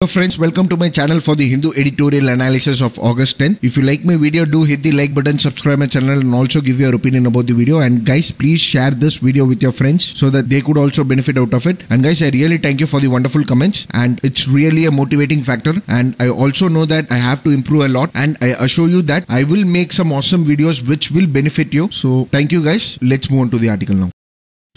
Hello friends, welcome to my channel for the Hindu editorial analysis of August 10th. If you like my video, do hit the like button, subscribe my channel and also give your opinion about the video. And guys, please share this video with your friends so that they could also benefit out of it. And guys, I really thank you for the wonderful comments and it's really a motivating factor. And I also know that I have to improve a lot and I assure you that I will make some awesome videos which will benefit you. So thank you guys. Let's move on to the article now.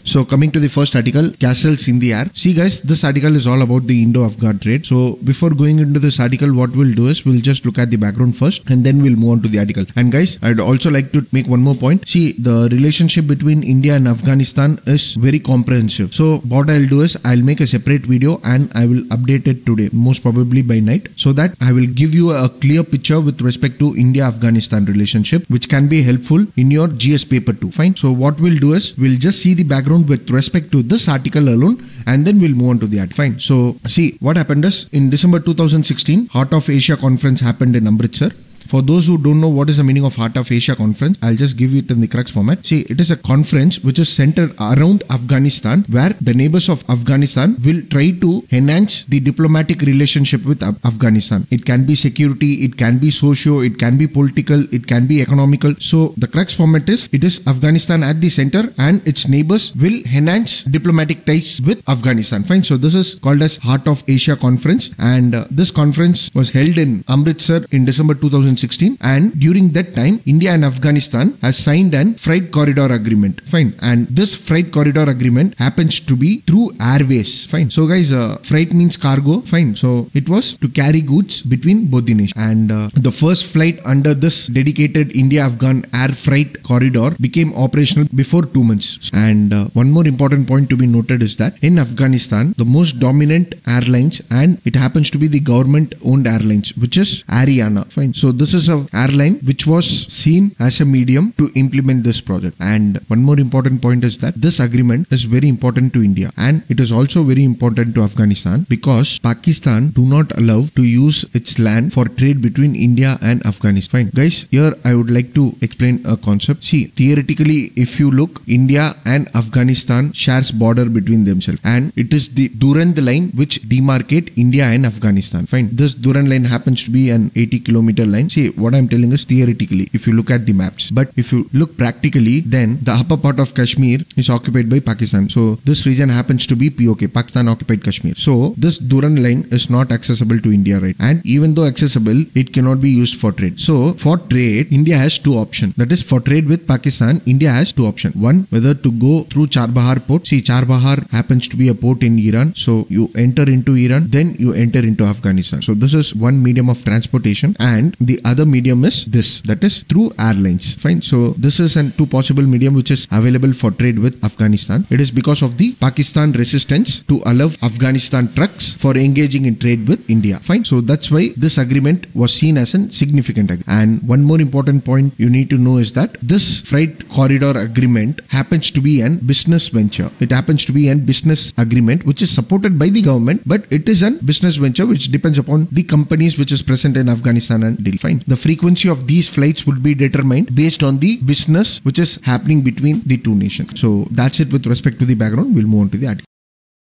So coming to the first article, castles in the air. See guys, this article is all about the Indo-Afgan trade. So before going into this article, what we'll do is we'll just look at the background first and then we'll move on to the article. And guys, I'd also like to make one more point. See, the relationship between India and Afghanistan is very comprehensive. So what I'll do is I'll make a separate video and I will update it today, most probably by night, so that I will give you a clear picture with respect to India-Afghanistan relationship, which can be helpful in your GS paper too. Fine. So what we'll do is we'll just see the background with respect to this article alone and then we'll move on to the article. Fine. So see what happened is in December 2016, Heart of Asia conference happened in Amritsar. For those who don't know what is the meaning of Heart of Asia conference, I'll just give it in the crux format. See, it is a conference which is centered around Afghanistan, where the neighbors of Afghanistan will try to enhance the diplomatic relationship with Afghanistan. It can be security, it can be socio, it can be political, it can be economical. So the crux format is, it is Afghanistan at the center and its neighbors will enhance diplomatic ties with Afghanistan. Fine. So this is called as Heart of Asia conference and this conference was held in Amritsar in December 2016. And during that time, India and Afghanistan has signed an freight corridor agreement. Fine. And this freight corridor agreement happens to be through airways. Fine. So guys, freight means cargo. Fine. So it was to carry goods between both the nations. And the first flight under this dedicated India-Afghan air freight corridor became operational before 2 months. And one more important point to be noted is that in Afghanistan, the most dominant airlines, and it happens to be the government-owned airlines, which is Ariana. Fine. So this is an airline which was seen as a medium to implement this project. And one more important point is that this agreement is very important to India and it is also very important to Afghanistan because Pakistan do not allow to use its land for trade between India and Afghanistan. Fine. Guys, here I would like to explain a concept. See, theoretically, if you look, India and Afghanistan shares border between themselves and it is the Durand line which demarcate India and Afghanistan. Fine. This Durand line happens to be an 80-kilometer line. See, what I'm telling is theoretically, if you look at the maps. But if you look practically, then the upper part of Kashmir is occupied by Pakistan. So this region happens to be POK, Pakistan occupied Kashmir. So this Durand line is not accessible to India, right? And even though accessible, it cannot be used for trade. So for trade, India has two options. That is, for trade with Pakistan, India has two options. One, whether to go through Charbahar port. See, Charbahar happens to be a port in Iran. So you enter into Iran, then you enter into Afghanistan. So this is one medium of transportation and the other medium is this, that is through airlines. Fine. So this is an two possible medium which is available for trade with Afghanistan. It is because of the Pakistan resistance to allow Afghanistan trucks for engaging in trade with India. Fine. So that's why this agreement was seen as a significant agreement. And one more important point you need to know is that this freight corridor agreement happens to be an business venture. It happens to be a business agreement which is supported by the government, but it is a business venture which depends upon the companies which is present in Afghanistan and Delhi. Fine. The frequency of these flights would be determined based on the business which is happening between the two nations. So that's it with respect to the background. We'll move on to the article.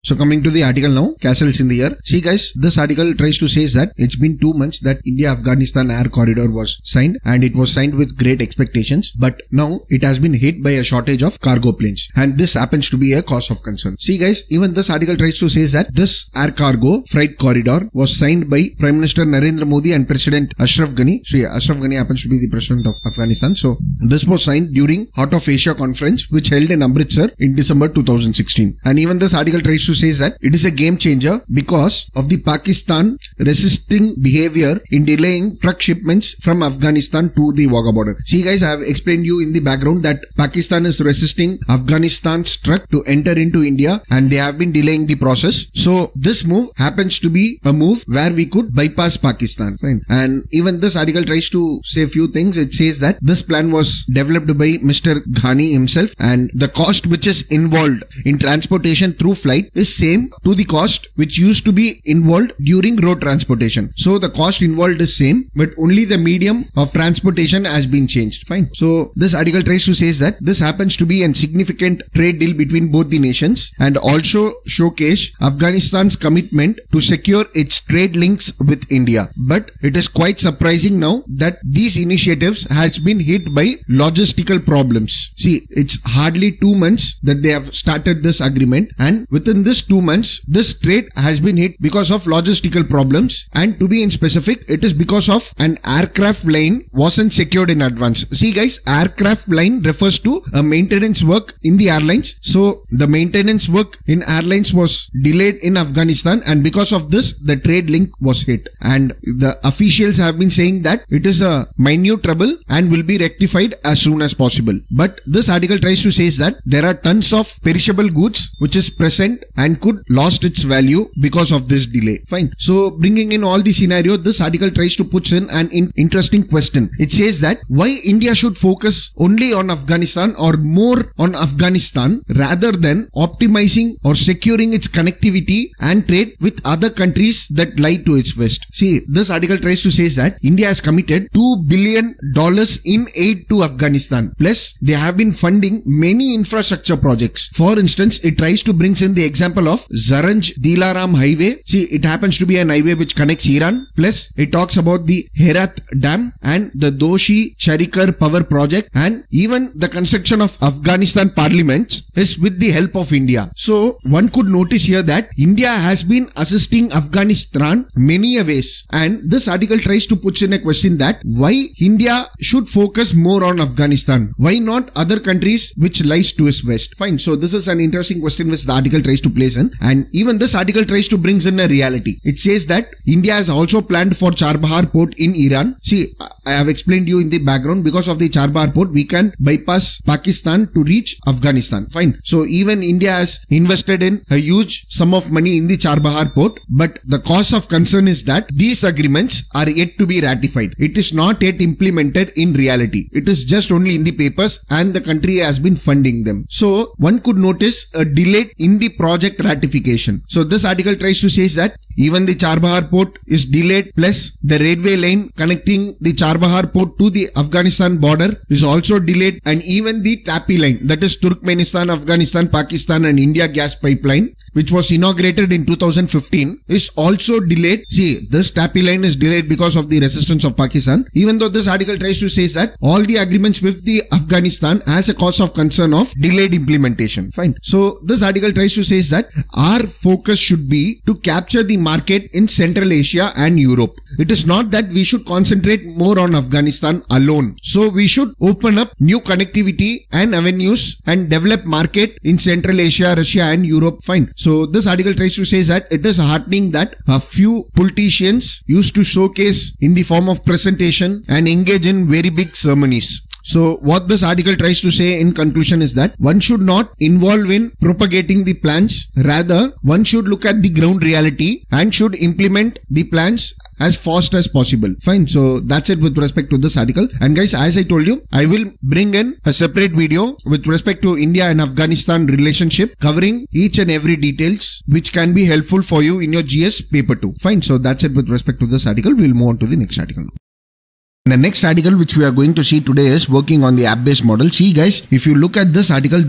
So coming to the article now, castles in the air. See guys, this article tries to say that it's been 2 months that India-Afghanistan air corridor was signed and it was signed with great expectations, but now it has been hit by a shortage of cargo planes and this happens to be a cause of concern. See guys, even this article tries to say that this air cargo freight corridor was signed by Prime Minister Narendra Modi and President Ashraf Ghani. See, Ashraf Ghani happens to be the President of Afghanistan. So this was signed during Heart of Asia conference which held in Amritsar in December 2016. And even this article tries to says that it is a game changer because of the Pakistan resisting behavior in delaying truck shipments from Afghanistan to the Wagah border. See guys, I have explained you in the background that Pakistan is resisting Afghanistan's truck to enter into India and they have been delaying the process. So this move happens to be a move where we could bypass Pakistan. Fine. And even this article tries to say a few things. It says that this plan was developed by Mr. Ghani himself and the cost which is involved in transportation through flight is is same to the cost which used to be involved during road transportation. So the cost involved is same, but only the medium of transportation has been changed. Fine. So this article tries to say that this happens to be a significant trade deal between both the nations and also showcase Afghanistan's commitment to secure its trade links with India. But it is quite surprising now that these initiatives has been hit by logistical problems. See, it's hardly 2 months that they have started this agreement, and within this 2 months, this trade has been hit because of logistical problems, and to be in specific, it is because of an aircraft line wasn't secured in advance. See guys, aircraft line refers to a maintenance work in the airlines. So the maintenance work in airlines was delayed in Afghanistan, and because of this, the trade link was hit. And the officials have been saying that it is a minute trouble and will be rectified as soon as possible. But this article tries to say that there are tons of perishable goods which is present and could lost its value because of this delay. Fine. So bringing in all the scenario, this article tries to put in an interesting question. It says that why India should focus only on Afghanistan or more on Afghanistan rather than optimizing or securing its connectivity and trade with other countries that lie to its west. See, this article tries to say that India has committed $2 billion in aid to Afghanistan. Plus, they have been funding many infrastructure projects. For instance, it tries to bring in the example of Zaranj-Dilaram highway. See, it happens to be an highway which connects Iran. Plus, it talks about the Herat Dam and the Doshi-Charikar power project, and even the construction of Afghanistan parliament is with the help of India. So, one could notice here that India has been assisting Afghanistan many ways, and this article tries to put in a question that why India should focus more on Afghanistan? Why not other countries which lies to its west? Fine. So this is an interesting question which the article tries to place in, and even this article tries to bring in a reality. It says that India has also planned for Charbahar port in Iran. See, I have explained you in the background, because of the Charbahar port we can bypass Pakistan to reach Afghanistan. Fine. So even India has invested in a huge sum of money in the Charbahar port, but the cause of concern is that these agreements are yet to be ratified. It is not yet implemented in reality. It is just only in the papers, and the country has been funding them. So one could notice a delay in the project ratification. So this article tries to say that even the Charbahar port is delayed, plus the railway line connecting the Charbahar port to the Afghanistan border is also delayed, and even the TAPI line, that is Turkmenistan, Afghanistan, Pakistan and India gas pipeline, which was inaugurated in 2015, is also delayed. See, this TAPI line is delayed because of the resistance of Pakistan, even though this article tries to say that all the agreements with the Afghanistan has a cause of concern of delayed implementation. Fine. So this article tries to say that our focus should be to capture the market in Central Asia and Europe. It is not that we should concentrate more on Afghanistan alone. So we should open up new connectivity and avenues and develop market in Central Asia, Russia and Europe. Fine. So this article tries to say that it is heartening that a few politicians used to showcase in the form of presentation and engage in very big ceremonies. So what this article tries to say in conclusion is that one should not involve in propagating the plans. Rather, one should look at the ground reality and should implement the plans as fast as possible. Fine. So that's it with respect to this article. And guys, as I told you, I will bring in a separate video with respect to India and Afghanistan relationship, covering each and every details which can be helpful for you in your GS paper 2. Fine. So that's it with respect to this article. We'll move on to the next article. The next article which we are going to see today is working on the app-based model. See guys, if you look at this article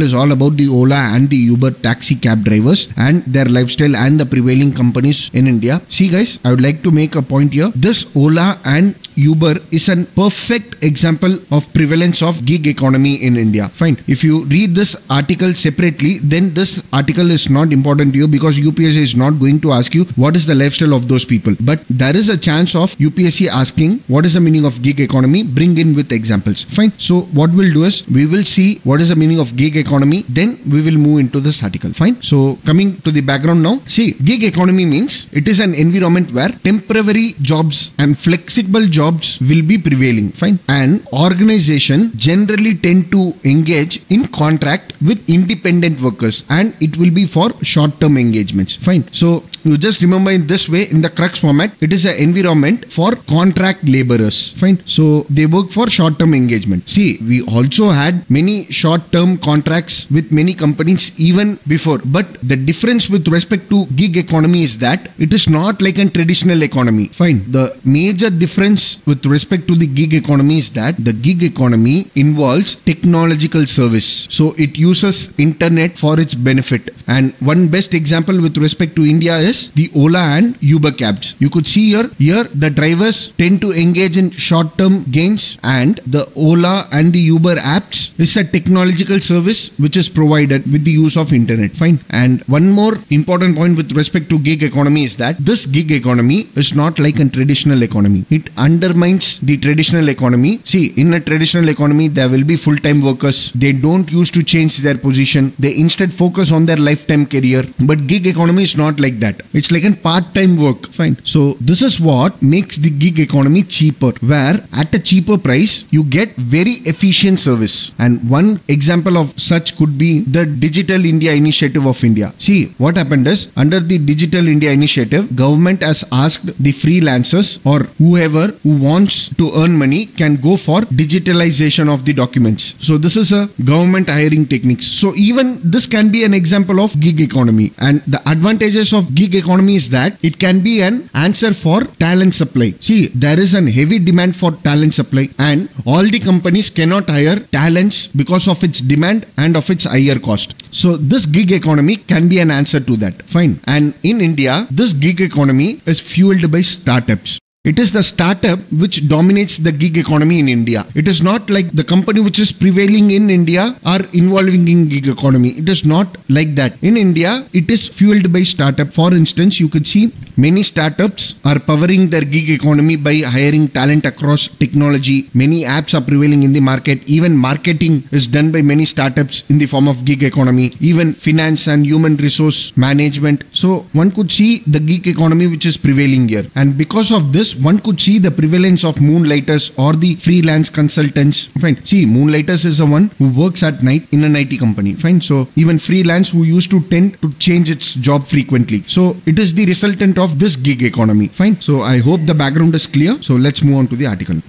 is all about the Ola and the Uber taxi cab drivers and their lifestyle and the prevailing companies in India. See guys, I would like to make a point here. This Ola and Uber is a perfect example of prevalence of gig economy in India. Fine. If you read this article separately, then this article is not important to you, because UPSC is not going to ask you what is the lifestyle of those people. But there is a chance of UPSC asking what is the meaning of gig economy, bring in with examples. Fine. So what we'll do is we will see what is the meaning of gig economy, then we will move into this article. Fine. So coming to the background now, see, gig economy means it is an environment where temporary jobs and flexible jobs jobs will be prevailing. Fine. And organization generally tend to engage in contract with independent workers, and it will be for short-term engagements. Fine. So you just remember in this way, in the crux format, it is an environment for contract laborers. Fine. So they work for short-term engagement. See, we also had many short-term contracts with many companies even before, but the difference with respect to gig economy is that it is not like a traditional economy. Fine. The major difference with respect to the gig economy is that the gig economy involves technological service. So it uses internet for its benefit. And one best example with respect to India is the Ola and Uber cabs. You could see here the drivers tend to engage in short-term gains, and the Ola and the Uber apps is a technological service which is provided with the use of internet. Fine. And one more important point with respect to gig economy is that this gig economy is not like a traditional economy. It undermines the traditional economy. See, in a traditional economy, there will be full-time workers. They don't use to change their position. They instead focus on their lifetime career. But gig economy is not like that. It's like a part-time work. Fine. So this is what makes the gig economy cheaper, where at a cheaper price, you get very efficient service. And one example of such could be the Digital India Initiative of India. See, what happened is, under the Digital India Initiative, government has asked the freelancers or whoever who wants to earn money can go for digitalization of the documents. So this is a government hiring techniques. So even this can be an example of gig economy. And the advantages of gig economy is that it can be an answer for talent supply. See, there is a heavy demand for talent supply, and all the companies cannot hire talents because of its demand and of its higher cost. So this gig economy can be an answer to that. Fine. And in India, this gig economy is fueled by startups. It is the startup which dominates the gig economy in India. It is not like the company which is prevailing in India are involving in gig economy. It is not like that. In India, it is fueled by startup. For instance, you could see many startups are powering their gig economy by hiring talent across technology. Many apps are prevailing in the market. Even marketing is done by many startups in the form of gig economy. Even finance and human resource management. So one could see the gig economy which is prevailing here. And because of this, one could see the prevalence of moonlighters or the freelance consultants. Fine. See, moonlighters is the one who works at night in an IT company. Fine. So even freelance who used to tend to change its job frequently. So it is the resultant of this gig economy. Fine. So I hope the background is clear. So let's move on to the article.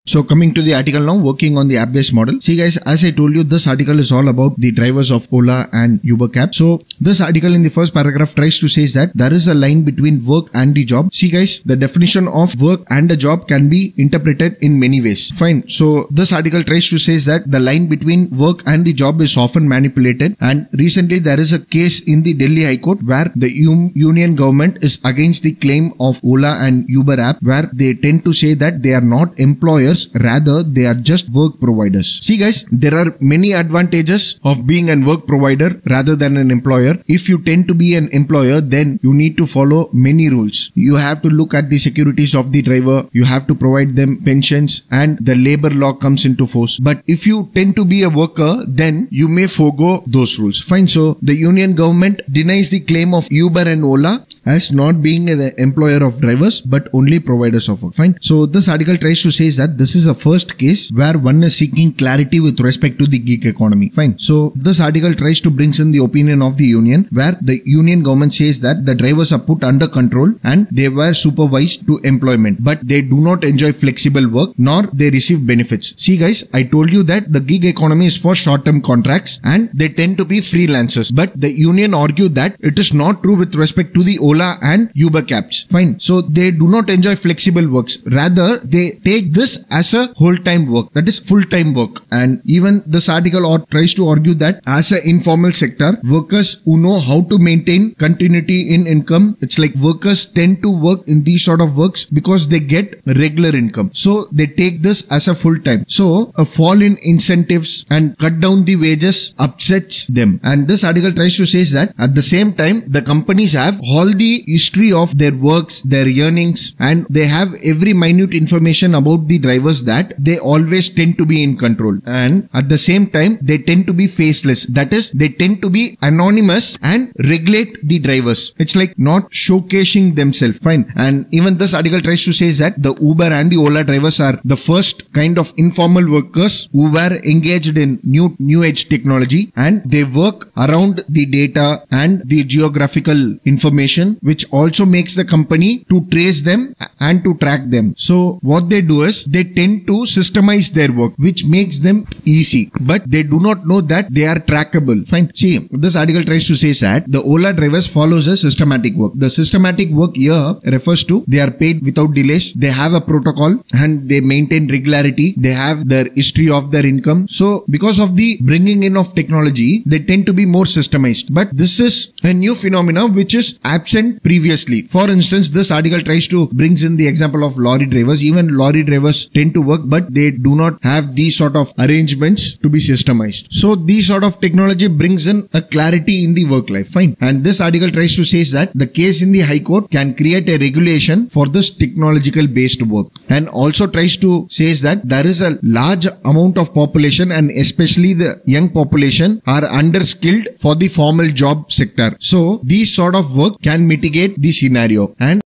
So coming to the article now, working on the app-based model. See guys, as I told you, this article is all about the drivers of Ola and Uber cab. So this article in the first paragraph tries to say that there is a line between work and the job. See guys, the definition of work and a job can be interpreted in many ways. Fine. So this article tries to say that the line between work and the job is often manipulated, and recently there is a case in the Delhi High Court where the union government is against the claim of Ola and Uber app, where they tend to say that they are not employers, rather they are just work providers. See guys, there are many advantages of being a work provider rather than an employer. If you tend to be an employer, then you need to follow many rules. You have to look at the securities of the driver, you have to provide them pensions, and the labor law comes into force. But if you tend to be a worker, then you may forego those rules. Fine. So the union government denies the claim of Uber and Ola as not being the employer of drivers but only providers of work. Fine. So this article tries to say that this is a first case where one is seeking clarity with respect to the gig economy. Fine. So this article tries to bring in the opinion of the union, where the union government says that the drivers are put under control and they were supervised to employment, but they do not enjoy flexible work nor they receive benefits. See guys, I told you that the gig economy is for short-term contracts and they tend to be freelancers, but the union argued that it is not true with respect to the Ola and Uber cabs. Fine. So they do not enjoy flexible works. Rather, they take this as a whole-time work, that is full-time work. And even this article tries to argue that as an informal sector, workers who know how to maintain continuity in income, it's like workers tend to work in these sort of works because they get regular income. So they take this as a full-time. So a fall in incentives and cut down the wages upsets them. And this article tries to say that at the same time, the companies have all the the history of their works, their earnings, and they have every minute information about the drivers that they always tend to be in control. And at the same time, they tend to be faceless. That is, they tend to be anonymous and regulate the drivers. It's like not showcasing themselves. Fine. And even this article tries to say that the Uber and the Ola drivers are the first kind of informal workers who were engaged in new age technology, and they work around the data and the geographical information, which also makes the company to trace them and to track them. So what they do is they tend to systemize their work, which makes them easy, but they do not know that they are trackable. Fine. See, this article tries to say that the Ola drivers follows a systematic work. The systematic work here refers to they are paid without delays, they have a protocol, and they maintain regularity, they have their history of their income. So because of the bringing in of technology, they tend to be more systemized. But this is a new phenomena which is absent previously. For instance, this article tries to brings in the example of lorry drivers. Even lorry drivers tend to work, but they do not have these sort of arrangements to be systemized. So these sort of technology brings in a clarity in the work life. Fine. And this article tries to say that the case in the High Court can create a regulation for this technological based work, and also tries to say that there is a large amount of population, and especially the young population are underskilled for the formal job sector. So these sort of work can mitigate the scenario. And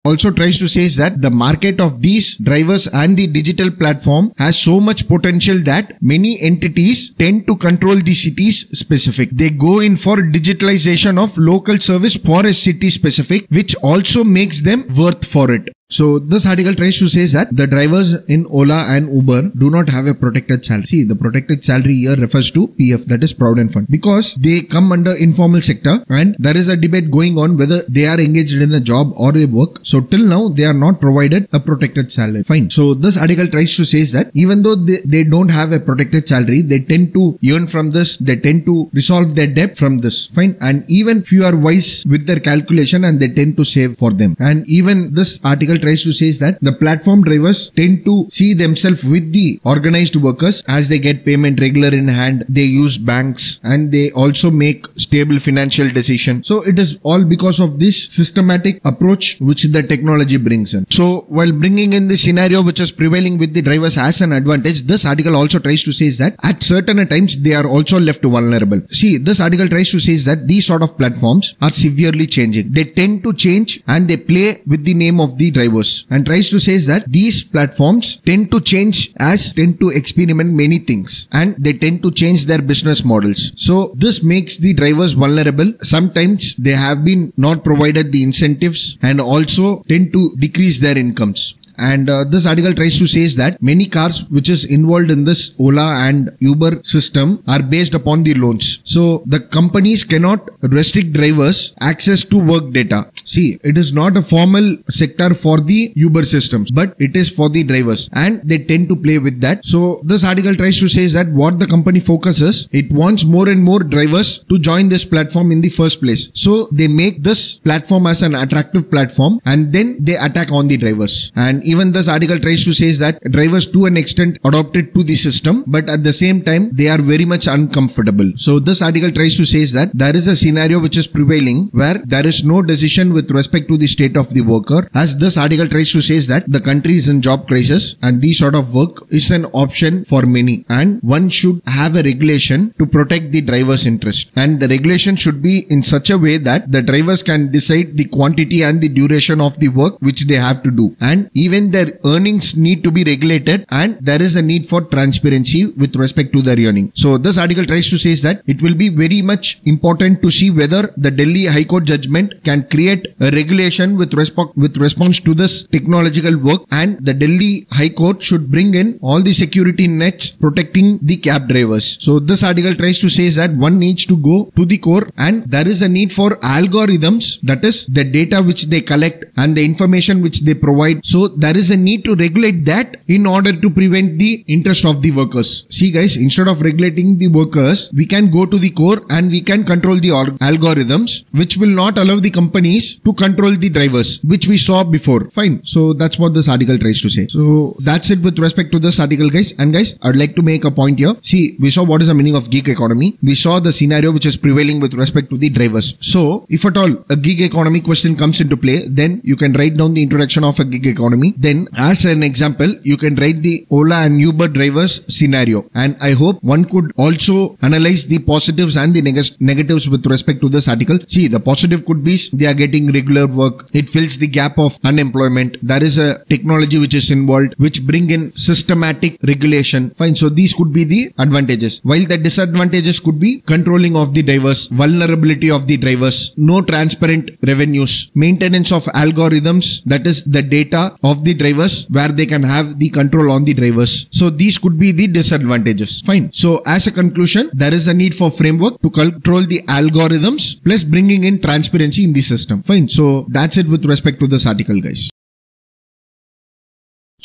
also tries to say that the market of these drivers and the digital platform has so much potential that many entities tend to control the cities specific. They go in for digitalization of local service for a city specific, which also makes them worth for it. So this article tries to say that the drivers in Ola and Uber do not have a protected salary. See, the protected salary here refers to PF, that is Provident Fund, because they come under informal sector, and there is a debate going on whether they are engaged in a job or a work. So till now they are not provided a protected salary. Fine. So this article tries to say that even though they don't have a protected salary, they tend to earn from this, they tend to resolve their debt from this. Fine. And even few are wise with their calculation, and they tend to save for them. And even this article tries to say that the platform drivers tend to see themselves with the organized workers, as they get payment regular in hand, they use banks, and they also make stable financial decisions. So it is all because of this systematic approach which the technology brings in. So while bringing in the scenario which is prevailing with the drivers as an advantage, this article also tries to say that at certain times they are also left vulnerable. See, this article tries to say that these sort of platforms are severely changing. They tend to change, and they play with the name of the drivers, and tries to say that these platforms tend to change as tend to experiment many things, and they tend to change their business models. So this makes the drivers vulnerable. Sometimes they have been not provided the incentives, and also tend to decrease their incomes. And this article tries to say that many cars which is involved in this Ola and Uber system are based upon the loans. So the companies cannot restrict drivers access to work data. See, it is not a formal sector for the Uber systems, but it is for the drivers, and they tend to play with that. So this article tries to say that what the company focuses, it wants more and more drivers to join this platform in the first place. So they make this platform as an attractive platform, and then they attack on the drivers. And even this article tries to say that drivers to an extent adopted to the system, but at the same time they are very much uncomfortable. So this article tries to say that there is a scenario which is prevailing where there is no decision with respect to the state of the worker, as this article tries to say that the country is in job crisis, and this sort of work is an option for many, and one should have a regulation to protect the driver's interest, and the regulation should be in such a way that the drivers can decide the quantity and the duration of the work which they have to do, and even their earnings need to be regulated, and there is a need for transparency with respect to their earning. So this article tries to say that it will be very much important to see whether the Delhi High Court judgment can create a regulation with response to this technological work, and the Delhi High Court should bring in all the security nets protecting the cab drivers. So this article tries to say that one needs to go to the core, and there is a need for algorithms, that is the data which they collect and the information which they provide. So there is a need to regulate that in order to prevent the interest of the workers. See guys, instead of regulating the workers, we can go to the core and we can control the algorithms which will not allow the companies to control the drivers, which we saw before. Fine. So that's what this article tries to say. So that's it with respect to this article, guys. And guys, I'd like to make a point here. See, we saw what is the meaning of gig economy. We saw the scenario which is prevailing with respect to the drivers. So if at all a gig economy question comes into play, then you can write down the introduction of a gig economy. Then as an example, you can write the Ola and Uber drivers scenario. And I hope one could also analyze the positives and the negatives with respect to this article. See, the positive could be they are getting regular work. It fills the gap of unemployment. There is a technology which is involved, which bring in systematic regulation. Fine. So these could be the advantages. While the disadvantages could be controlling of the drivers, vulnerability of the drivers, no transparent revenues, maintenance of algorithms, that is the data of the drivers where they can have the control on the drivers. So these could be the disadvantages. Fine. So as a conclusion, there is a need for framework to control the algorithms plus bringing in transparency in the system. Fine. So that's it with respect to this article, guys.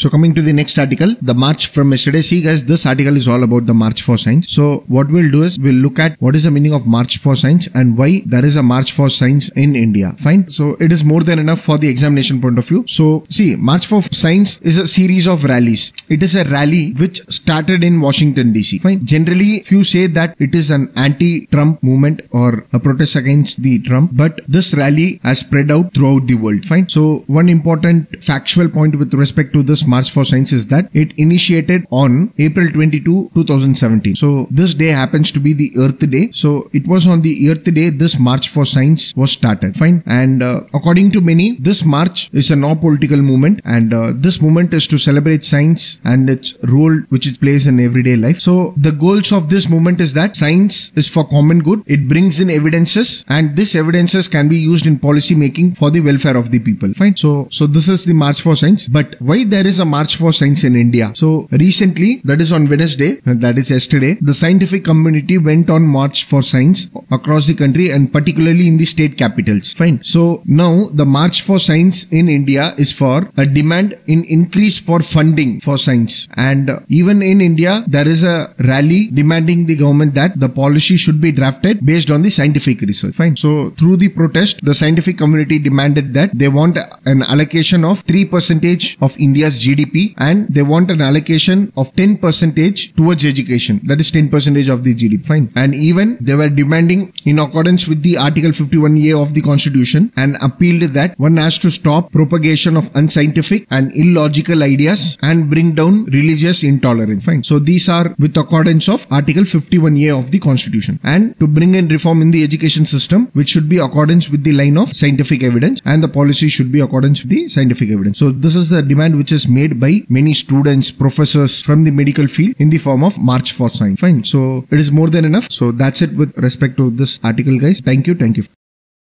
So coming to the next article, the march from yesterday. See guys, this article is all about the March for Science. So what we'll do is we'll look at what is the meaning of March for Science and why there is a March for Science in India. Fine. So it is more than enough for the examination point of view. So see, March for Science is a series of rallies. It is a rally which started in Washington DC. Fine. Generally, few say that it is an anti-Trump movement or a protest against the Trump, but this rally has spread out throughout the world. Fine. So one important factual point with respect to this March for Science is that it initiated on April 22, 2017. So this day happens to be the Earth Day. So it was on the Earth Day this March for Science was started. Fine. And according to many, this march is a non-political movement, and this movement is to celebrate science and its role which it plays in everyday life. So the goals of this movement is that science is for common good. It brings in evidences, and these evidences can be used in policy making for the welfare of the people. Fine. So this is the March for Science. But why there is a March for Science in India? So recently, that is on Wednesday, that is yesterday, the scientific community went on March for Science across the country and particularly in the state capitals. Fine. So now the March for Science in India is for a demand in increase for funding for science. And even in India, there is a rally demanding the government that the policy should be drafted based on the scientific research. Fine. So through the protest, the scientific community demanded that they want an allocation of 3% of India's GDP, and they want an allocation of 10% towards education. That is 10% of the GDP. Fine. And even they were demanding in accordance with the Article 51A of the Constitution and appealed that one has to stop propagation of unscientific and illogical ideas and bring down religious intolerance. Fine. So these are with accordance of Article 51A of the Constitution, and to bring in reform in the education system which should be accordance with the line of scientific evidence, and the policy should be accordance with the scientific evidence. So this is the demand which is made by many students, professors from the medical field in the form of March for Science. Fine. So it is more than enough. So that's it with respect to this article, guys. Thank you.